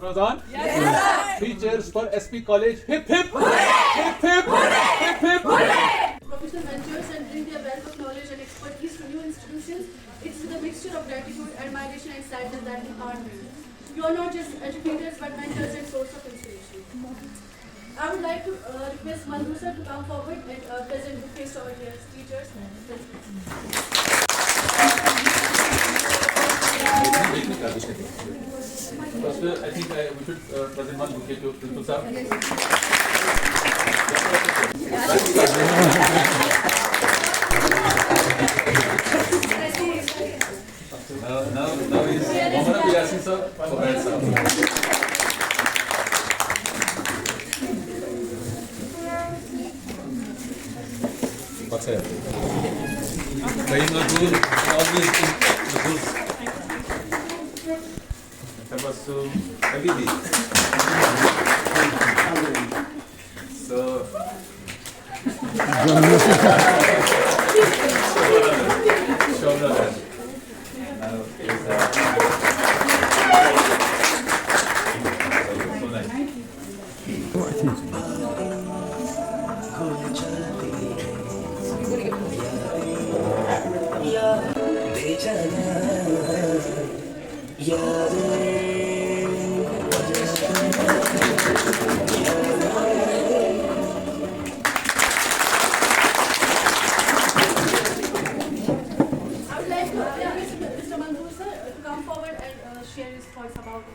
goes on? Yes, sir. 3 cheers for SP College. Hip hip! Hip hip! Hip hip! Professional ventures and bring their wealth of knowledge and expertise to new institutions. It's with a mixture of gratitude, admiration, and sadness that we are doing. You are not just educators, but mentors and source of inspiration. I would like to request Mandu sir to come forward and present the face to our dear teachers and principals. First, I think we should present one bouquet to Principal sir. Now is Mohammed Yasin sir for that sir. What's that? Playing a goal, always in the goals. That was so heavy. So. Shoulder. Now is so nice. I would like to request Mr. Mandu sir to come forward and share his thoughts about it.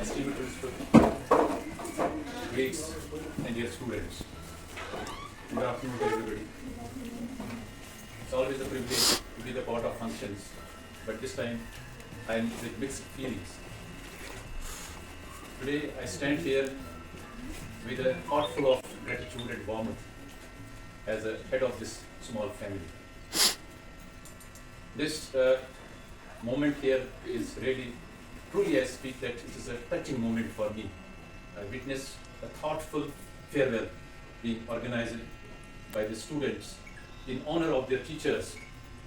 Esteemed principal, colleagues, and dear students, good afternoon to everybody. It's always a privilege to be the part of functions, but this time I am with mixed feelings. Today I stand here with a heart full of gratitude and warmth as a head of this small family. This moment here is really, truly I speak that it is a touching moment for me. I witnessed a thoughtful farewell being organized by the students in honor of their teachers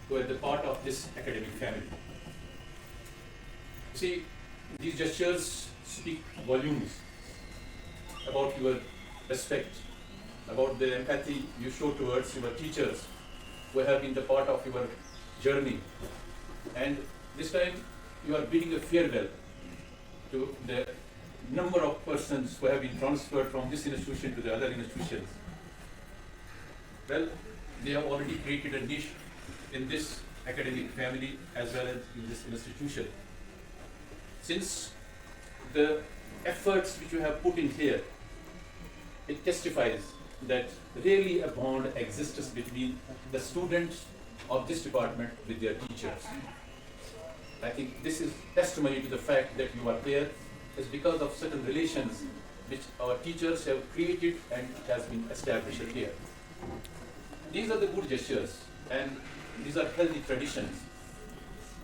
who are the part of this academic family. See, these gestures speak volumes about your respect, about the empathy you show towards your teachers who have been the part of your journey. And this time you are bidding a farewell to the number of persons who have been transferred from this institution to the other institutions. Well, they have already created a niche in this academic family as well as in this institution. Since the efforts which you have put in here, it testifies that really a bond exists between the students of this department with their teachers. I think this is testimony to the fact that you are there is because of certain relations which our teachers have created and it has been established here. These are the good gestures and these are healthy traditions.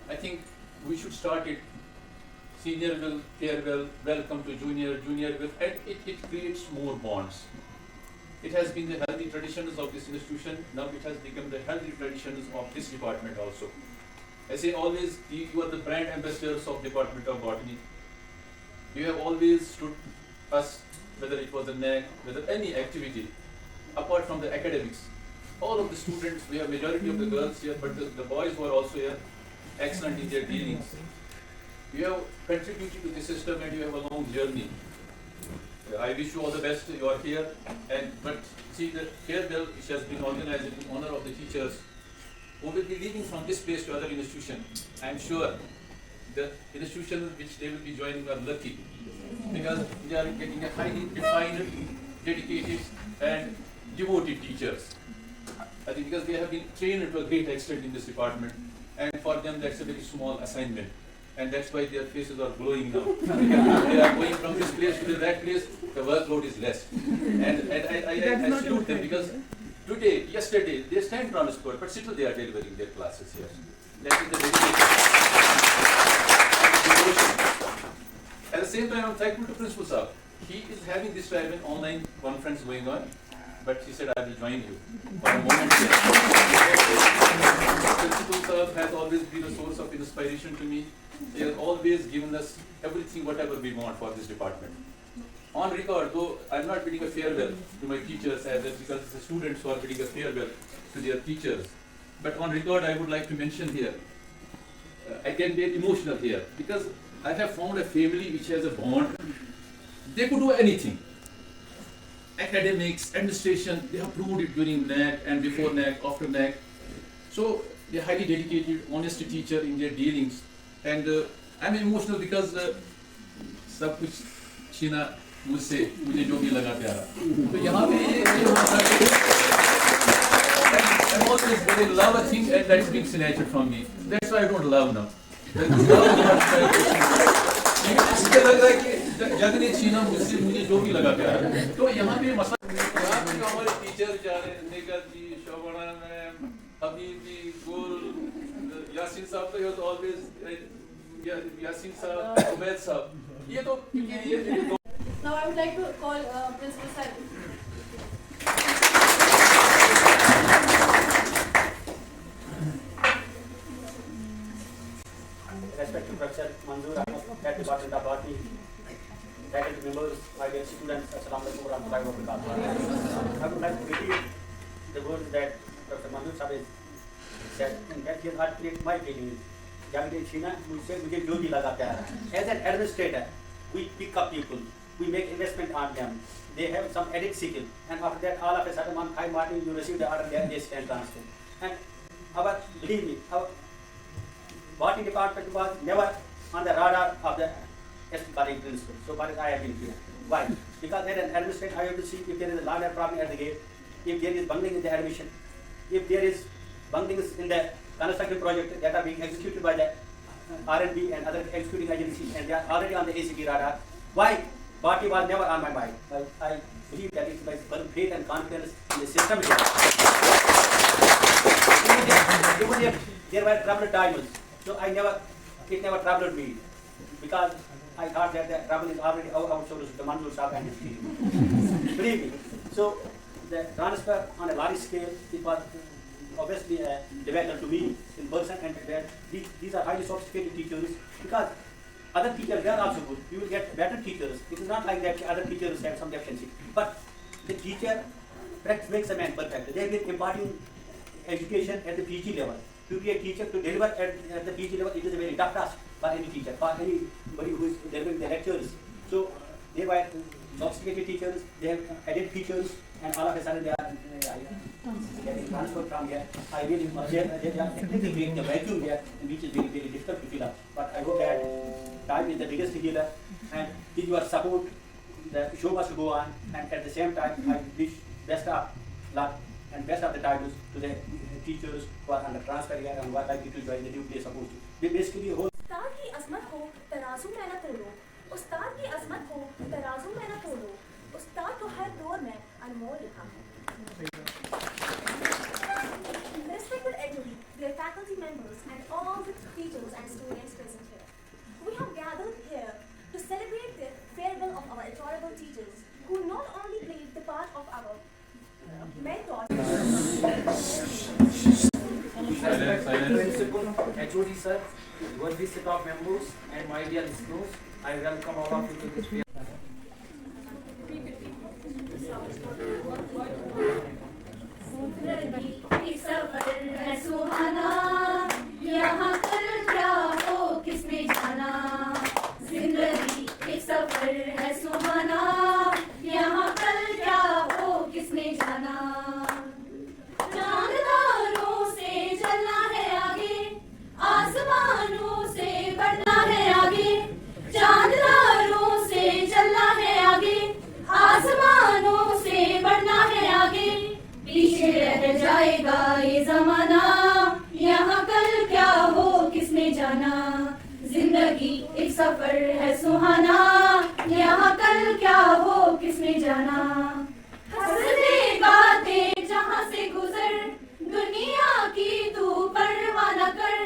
I think we should start it. Senior will, farewell, welcome to junior, junior will, and it creates more bonds. It has been the healthy traditions of this institution, now it has become the healthy traditions of this department also. I say always, you are the brand ambassadors of Department of Botany. You have always stood us, whether it was a NAC, whether any activity, apart from the academics. All of the students, we have majority of the girls here, but the boys were also here, excellent in their dealings. You have contributed to the system and you have a long journey. I wish you all the best, you are here. But see, the farewell which has been organized in honor of the teachers who will be leaving from this place to other institution. I am sure the institutions which they will be joining are lucky because they are getting a highly defined, dedicated and devoted teachers. I think because they have been trained to a great extent in this department and for them that's a very small assignment. And that's why their faces are glowing now. They are going from this place to that place, the workload is less. And I salute them because today, yesterday, they stand transport, but still they are delivering their classes here. That is the dedication. At the same time, I'm thankful to Principal Sir. He is having this time an online conference going on. but she said, I will join you for a moment. Principal sir has always been a source of inspiration to me. He has always given us everything, whatever we want for this department. On record, though I'm not bidding a farewell to my teachers because it's the students who are bidding a farewell to their teachers. But on record, I would like to mention here, I can get emotional here because I have found a family which has a bond. They could do anything. Academics, administration, they have proved it during NAC and before NAC, after NAC. So they're highly dedicated, honest teacher in their dealings. And I'm emotional because सब कुछ छीना मुझसे, मुझे जो भी लगा प्यारा. तो यहाँ पे I'm always very love a thing and that is being snatched from me. That's why I don't love now. मुझे लग रहा है कि जग ने छीना मुझसे, मुझे जो भी लगा प्यारा. तो यहाँ पे मसला यहाँ पे हमारे टीचर जा रहे हैं, निगत जी, शोभना मैम, हबीब जी, गुल, यासीन साहब तो ये तो always यासीन साहब, उबैद साहब, ये तो ये Now I would like to call Principal Sir. Respected Professor Manzoor Ahmed, Head Department of Botany, faculty members, my dear students, Assalamu alaikum warahmatullahi wabarakatuh. I would like to repeat the words that Professor Manzoor Sahab has said, and that he has articulated my feelings. Young China, मुझे जो भी लगा प्यारा. As an administrator, we pick up people, we make investment on them. They have some added skill, and after that, all of a sudden, on high margin, you receive the order, they can transfer. And believe me, our botany department was never on the radar of the ST College principal. So far as I have been here. Why? Because as an administrator, I have to see if there is a larger problem at the gate, if there is bungling in the admission, if there is bunglings in the construction project that are being executed by the R&D and other executing agencies, and they are already on the ACT radar. Why? Botany was never on my mind. I believe that it's my firm faith and confidence in the system here. Even if there were troubled times, so it never troubled me, because I thought that the trouble is already outsourced to Manzoor Sahab and his team. Believe me. So the transfer on a large scale, it was obviously developed to me in person, and these are highly sophisticated teachers, because other teachers, they are also good. You will get better teachers. It is not like that other teachers have some deficiency. But the teacher makes a man perfect. They have been imparting education at the PG level. To be a teacher, to deliver at the PG level, it is a very tough task for any teacher, for anybody who is delivering the lectures. So they were sophisticated teachers, they have added teachers, and all of a sudden they are getting transferred from here. I really, they are technically creating a vacuum here, which is very, very difficult to fill up. But I hope that time is the biggest healer, and with your support, the show must go on. And at the same time, I wish best of luck and best of the times to the teachers who are under transfer here and who are likely to join the new place supposed to. We basically whole. उस्ताद की अज़मत को तराजू में न तोलो, उस्ताद की अज़मत को तराजू में न तोलो, उस्ताद को हर दौर में अनमोल रखा है. Respected everybody, dear faculty members and all the teachers and students present here, we have gathered here to celebrate the farewell of our adorable teachers who not only played the part of our mentors. Principal, HOD sir, worthy set of members, and my dear listeners, I welcome all of you to this fair. एक सफर है सुहाना, यहाँ कल क्या हो किसने जाना. जिंदगी एक सफर है सुहाना, यहाँ कल क्या हो किसने जाना. चांदतारों से चलना है आगे, आसमानों से बढ़ना है आगे. चांदतारों से चलना है आगे, आसमानों से बढ़ना है आगे. पीछे रह जाएगा ये जमाना, यहाँ कल क्या हो किसने जाना. जिंदगी एक सफर है सुहाना, यहाँ कल क्या हो किसने जाना. हंसते गाते जहाँ से गुजर, दुनिया की तू परवाह न कर.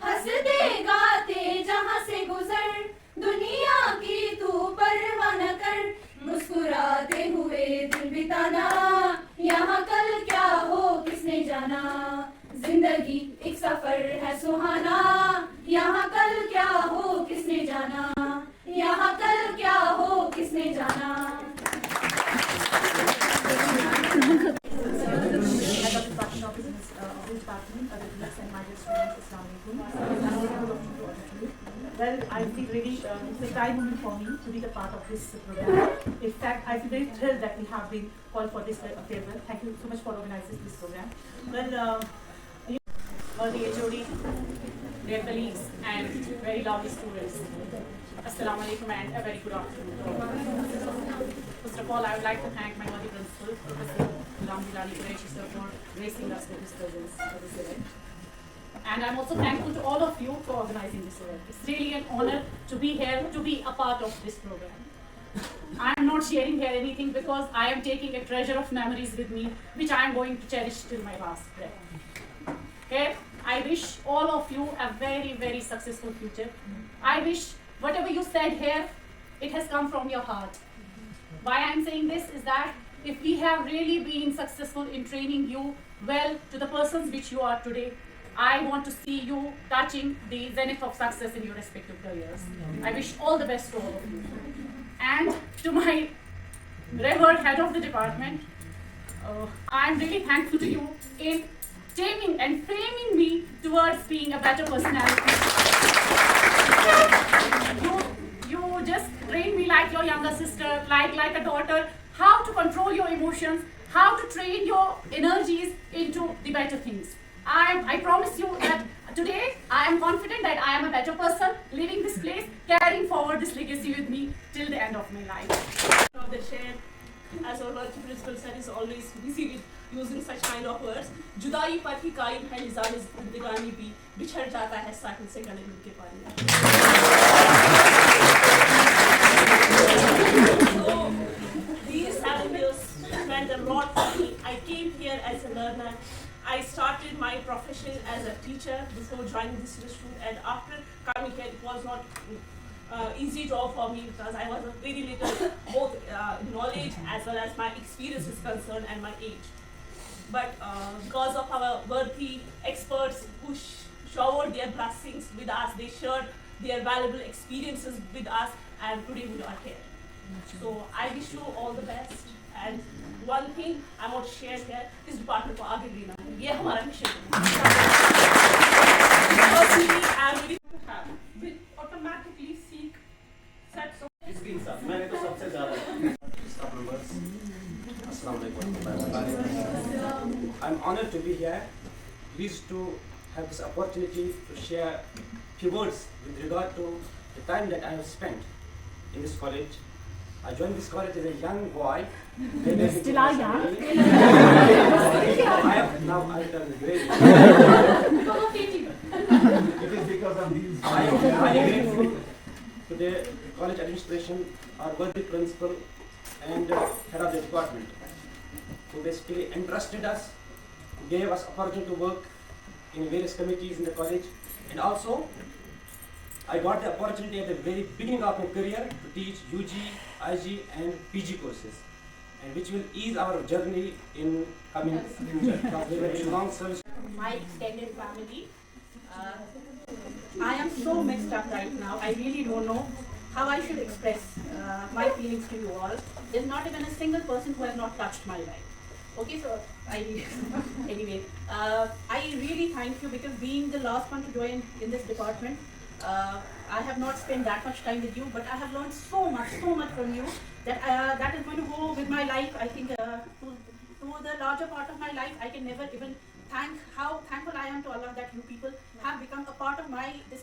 हंसते गाते जहाँ से गुजर, दुनिया की तू परवाह न कर. मुस्कुराते हुए दिन बिताना, सफर है सुहाना, यहाँ कल क्या हो किसने जाना, यहाँ कल क्या हो किसने जाना। Well, I feel really, it's a pride moment for me to be the part of this program. In fact, I feel very thrilled that we have been called for this farewell. Thank you so much for organizing this program. Well, all the HOD, dear colleagues, and very lovely students, Assalamu alaikum and a very good afternoon. First of all, I would like to thank my worthy principal, Professor Ramjilani Qureshi sir, for gracing us with his presence for this event. And I'm also thankful to all of you for organizing this event. It's really an honor to be here, to be a part of this program. I'm not sharing here anything because I am taking a treasure of memories with me, which I am going to cherish till my last breath. Okay? I wish all of you a very, very successful future. I wish whatever you said here, it has come from your heart. Why I'm saying this is that if we have really been successful in training you well to the persons which you are today, I want to see you touching the zenith of success in your respective careers. I wish all the best to all of you. And to my revered head of the department, I'm really thankful to you in taming and framing me towards being a better personality. You just train me like your younger sister, like a daughter, how to control your emotions, how to train your energies into the better things. I promise you that today I am confident that I am a better person leaving this place, carrying forward this legacy with me till the end of my life. The share, as our working principal said, is always busy with using such kind of words. जुदाई पर ही कायम है निज़ाम ज़िंदगानी भी, बिछड़ जाता है साहिल से गले मिल के पानी। So these 7 years meant a lot for me. I came here as a learner. I started my profession as a teacher before joining this institute, and after coming here, it was not easy job for me because I was a very little both knowledge as well as my experience is concerned and my age. But because of our worthy experts who showered their blessings with us, they shared their valuable experiences with us, and today we are here. So I wish you all the best. And one thing I want to share here is department को आगे लेना है, ये हमारा mission है. Personally, I am very happy. We automatically seek sets of. मैंने तो सबसे ज़्यादा. I'm honored to be here. Pleased to have this opportunity to share few words with regard to the time that I have spent in this college. I joined this college as a young boy. Still are young. I have now I turn gray. It is because of these. I am grateful to the college administration, our worthy principal, and head of the department, who basically entrusted us, gave us opportunity to work in various committees in the college, and also I got the opportunity at the very beginning of my career to teach UG, IG, and PG courses, and which will ease our journey in coming future. Because we have a long service. My extended family. I am so mixed up right now. I really don't know how I should express my feelings to you all. There's not even a single person who has not touched my life. Okay, so anyway, I really thank you because being the last one to join in this department, I have not spent that much time with you, but I have learned so much from you that that is going to go with my life. I think to the larger part of my life, I can never even thank how thankful I am to Allah that you people have become a part of my this.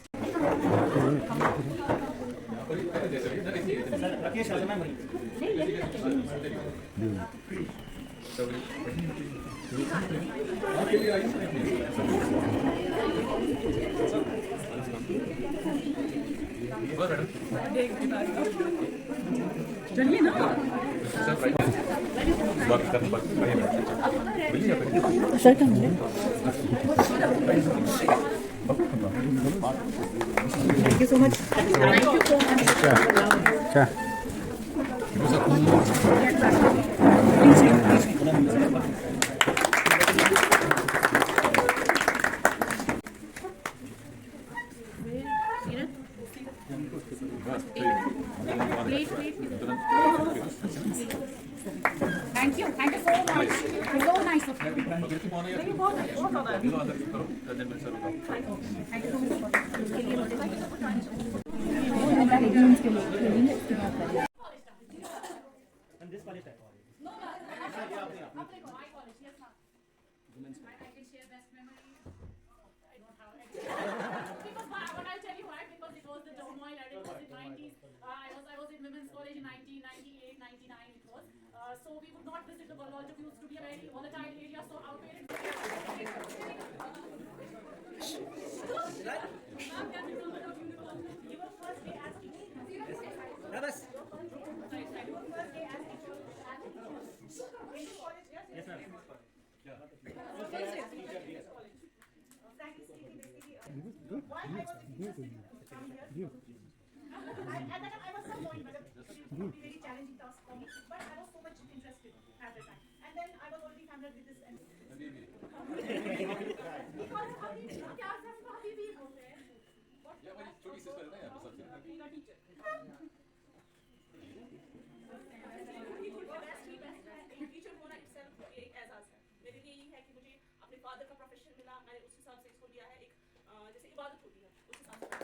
चलिए ना sir का thank you so much So nice of you. And this college type. No, no. My college, yes, ma'am. I can share best memory. I don't have it. Because what I'll tell you why, because it was the turmoil and it was in 90s. I was in women's college in 1998, 99 it was. So we would not visit the World War II. Used to be a very volatile area, so our parents. Ma'am, can you tell me about uniform? Your first day as teacher. Rabas. Your first day as teacher. Yes, ma'am. Frankly speaking, basically, why I was interested to come here. At that time, I was not knowing whether it would be very challenging task for me, but I was so much interested at that time. And then I was already familiar with this. And because Habibi, क्या सिर्फ Habibi बोलते हैं? छोटी sister है ना यहाँ पे सबसे Being a teacher. टीचर होना itself एक एहसास है मेरे लिए यही है कि मुझे अपने फादर का प्रोफेशन मिला मैंने उस हिसाब से इसको लिया है एक जैसे इबादत होती है उस हिसाब से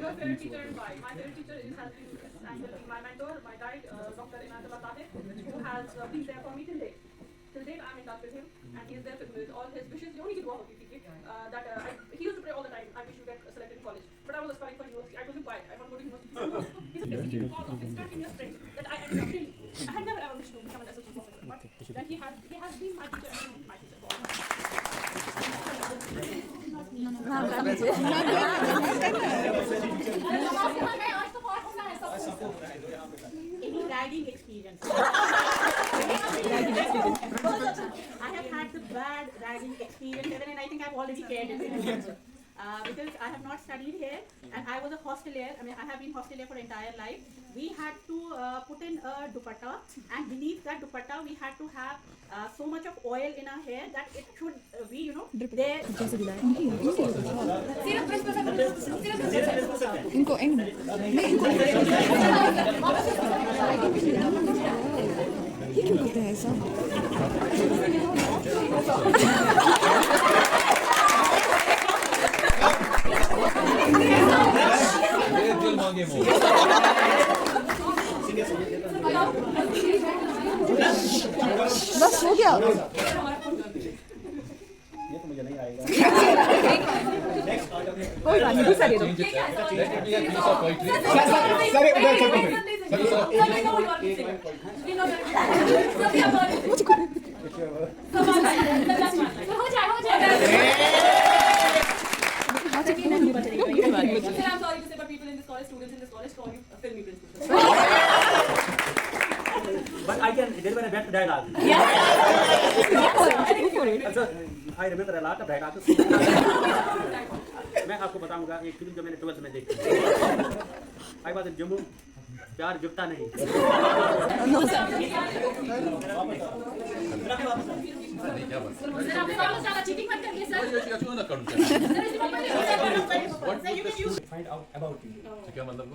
Your favorite teacher and why? My favorite teacher has been my mentor, my guide, Dr. Inayatullah Tahir, who has been there for me till date. Till date, I'm in touch with him, and he is there with all his wishes. He only did one he used to pray all the time. I wish you get selected in college, but I was aspiring for university. I told him why. I want to go to university. He's basically because of his continuous strength that I ended up really. I had never ever wished to become an associate professor, but then he has been my teacher and my teacher. Riding experience. I have had the bad riding experience, and I think I've already shared it. Because I have not studied here, and I was a hostelier. I mean, I have been hostelier for entire life. We had to put in a dupatta, and beneath that dupatta, we had to have so much of oil in our hair that it should be, there. इनको ये क्यों करते हैं ऐसा? दिल मांगे मोह बस हो गया। ये तो मुझे नहीं आएगा। कोई बात नहीं, दूसरा दे दो। I'm sorry to say, but people in this college, students in this college, call you a filmy principal. But I can deliver a better dialogue. Also, I remember a lot of dialogues. मैं आपको बताऊंगा एक film जो मैंने 12th में देखी। I was in Jammu. प्यार जुटता नहीं। क्या बात सर आपने बहुत ज्यादा चीटिंग मत करिए सर। क्यों ना करूं Find out about you. क्या मतलब जो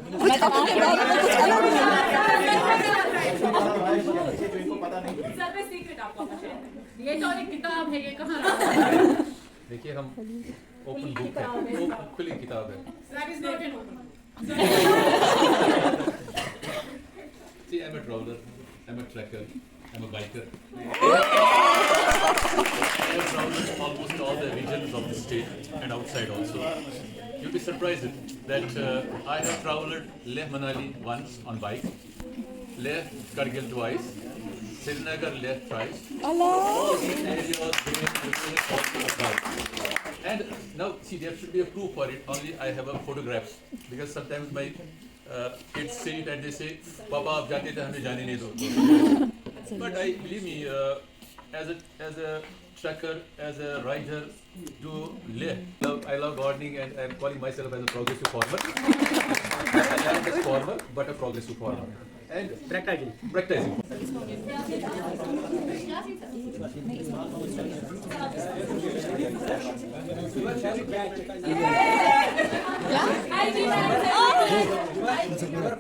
इनको पता नहीं। सर मैं सीक्रेट आपको अपना शेयर करूं। ये तो एक किताब है, ये कहाँ रखा है? देखिए हम ओपन बुक है, खुली किताब है। That is not an open. See, I'm a traveler, I'm a trekker, I'm a biker. I have traveled almost all the regions of the state and outside also. You'll be surprised that I have traveled Leh Manali once on bike, Leh Kargil twice, Srinagar Leh thrice. All these areas also a bike. And now, see, there should be a proof for it. Only I have a photographs because sometimes my kids see it and they say, "Papa, आप जाते थे हमें जाने नहीं दो." But I believe me, as a trucker, as a rider, to live. I love gardening, and I am calling myself as a progressive farmer. I am just farmer, but a progressive farmer. And Practicing. practicing.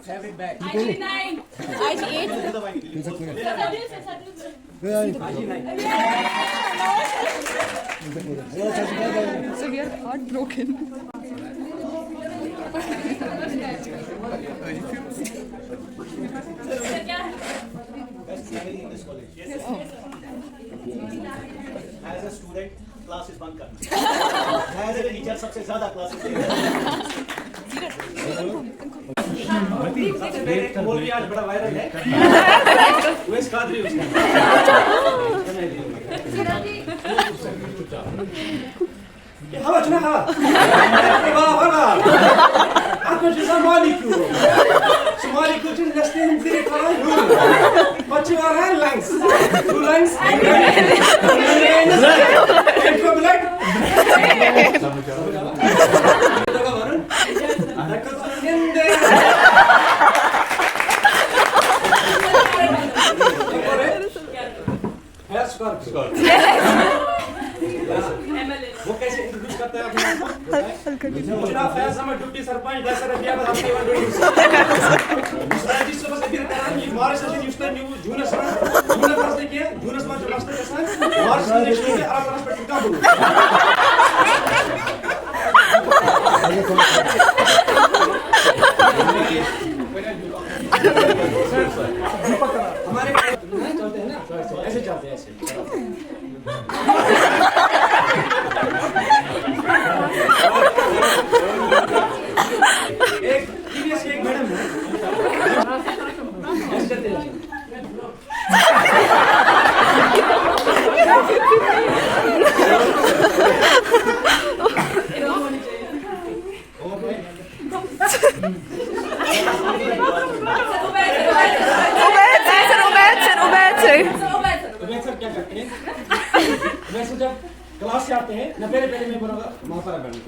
Favorite bag. IG9. IG8. So we are heartbroken. Best memory in this college. Yes. As a student, classes bunk करना. As a teacher, सबसे ज़्यादा classes सबसे पहले बोल भी आज बड़ा viral है. वेस्ट कादरी उसका. ये हवा चुना हवा. वाह वाह. आपको जैसा मालिक हो. Somali coaches listening to the but you are lungs. 2 lungs. And for blood. वो कैसे इंट्रोड्यूस करता है अपने आप को? मुझे फैज अहमद डिप्टी सरपंच दसर अबिया पर आपके वन स्ट्रेटजी से बस फिर करान ये मार्च से न्यूज़ न्यू जूनस फर्स्ट देखिए जूनस में जो लास्ट है मार्च से नेक्स्ट है आप लास्ट पर टिका बोलो हमारे चलते हैं ना ऐसे चलते हैं ऐसे एक टीवीएस की एक मैडम है ऐसे चलते हैं सर क्या करते हैं वैसे जब क्लास से आते हैं ना पहले मैं बोलूँगा माफरा मैडम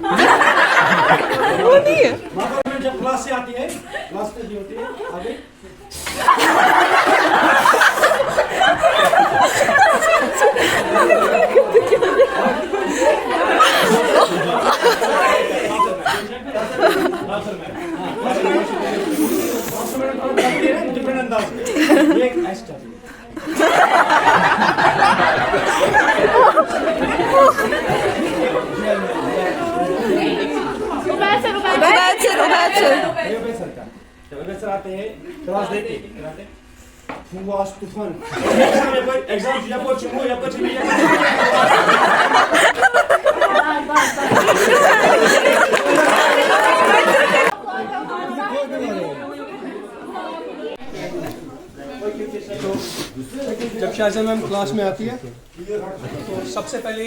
माफरा मैडम जब क्लास से आती है क्लास पे होती है आगे डिफरेंट अंदाज में एक ऐसा सर आते हैं क्लास देते हैं वो आज तूफान एग्जाम या कुछ हो या कुछ भी जब शाहजहां मैम क्लास में आती है तो सबसे पहले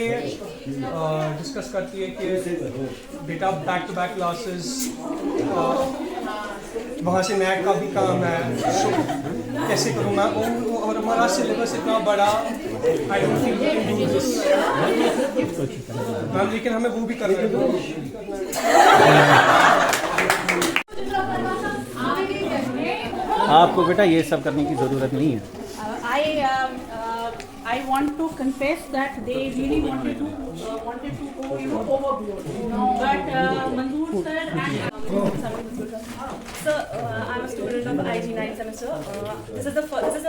डिस्कस करती है कि बेटा बैक टू बैक क्लासेस वहाँ से नैक का भी काम है कैसे करूँगा और हमारा सिलेबस इतना बड़ा I don't think we can do this ma'am लेकिन हमें वो भी करना है आपको बेटा ये सब करने की ज़रूरत नहीं है I want to confess that they really wanted to go overboard. But Manzoor sir and Sir, I'm a student of IG 9th semester. This is the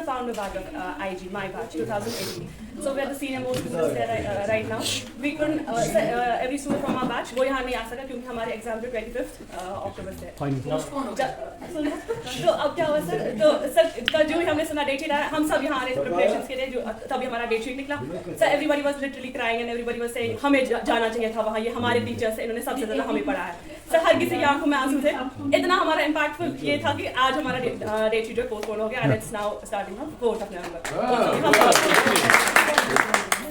founder batch of IG, my batch, 2018. So we're the senior most students there right now. We couldn't every student from our batch वो यहाँ नहीं आ सका क्योंकि हमारे exam जो 25th अक्टूबर से। तो अब क्या हुआ सर? तो सर जो भी हमने सुना डेट शीट आया, हम सब यहाँ आ रहे थे प्रिपरेशंस के लिए, जो तभी हमारा डेट शीट निकला. Sir everybody was literally crying and everybody was saying हमें जाना चाहिए था वहाँ, ये हमारे टीचर्स हैं, इन्होंने सबसे ज़्यादा हमें पढ़ाया है. सर हर किसी की आंखों में आंसू थे. इतना हमारा इम्पैक्टफुल ये था कि आज हमारा डेट शीट जो पोस्टपोन हो गया and it's now starting on 4th of November.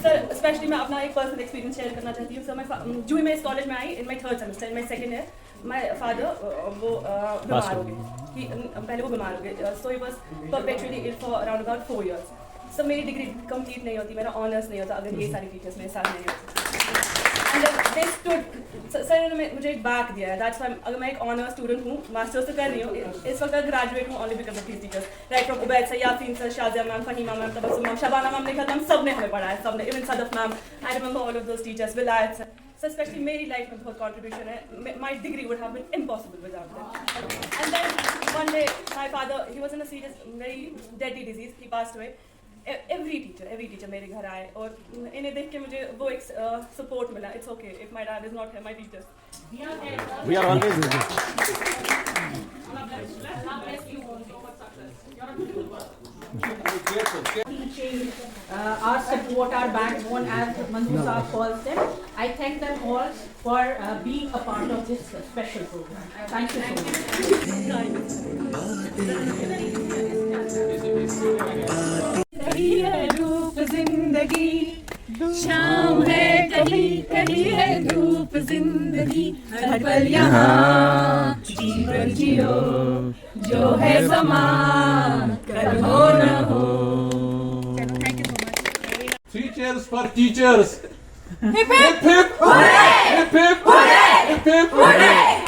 Sir specially मैं अपना एक पर्सनल एक्सपीरियंस शेयर करना चाहती हूँ. सर मैं जो ही मैं इस कॉलेज में I in my 3rd semester, in my 2nd year, my father वो बीमार हो गए. पहले वो बीमार हो गए. So he was perpetually ill for around about 4 years. सब मेरी डिग्री कंप्लीट नहीं होती, मेरा ऑनर्स नहीं होता अगर ये सारे टीचर्स मेरे साथ नहीं होते। एंड दे स्टूड, सर ने मुझे एक बैक दिया है, दैट्स व्हाई अगर मैं एक ऑनर स्टूडेंट हूँ, मास्टर्स तो कर रही हूँ, इस वक्त ग्रेजुएट हूँ only because of these teachers, right from Ubaid sir, Yasin sir, Shazia ma'am, Fahima ma'am, Tabassum ma'am, Shabana ma'am, Nikhat ma'am, सब ने हमें पढ़ाया, सब ने, even Sadaf ma'am, I remember all of those teachers, Vilayat sir, so especially मेरी लाइफ में बहुत कंट्रीब्यूशन है, my degree would have been impossible without them. And then one day my father, he was in a serious, very deadly disease, he passed away. Every teacher मेरे घर आए और इन्हें देख के मुझे वो एक support मिला. It's okay if my dad is not here, my teachers. We are always with you. Our support, our backbone, as Manzoor Saab calls them. I thank them all for being a part of this special program. Thank you so much. कहीं है धूप जिंदगी, शाम है कहीं, कहीं है धूप जिंदगी, हर पल यहाँ जीवन जियो, जो है समा कल हो न हो। Three cheers for teachers. Hip hip Hip hip. hooray! Hip hip. Hooray! Hip hip. Hooray!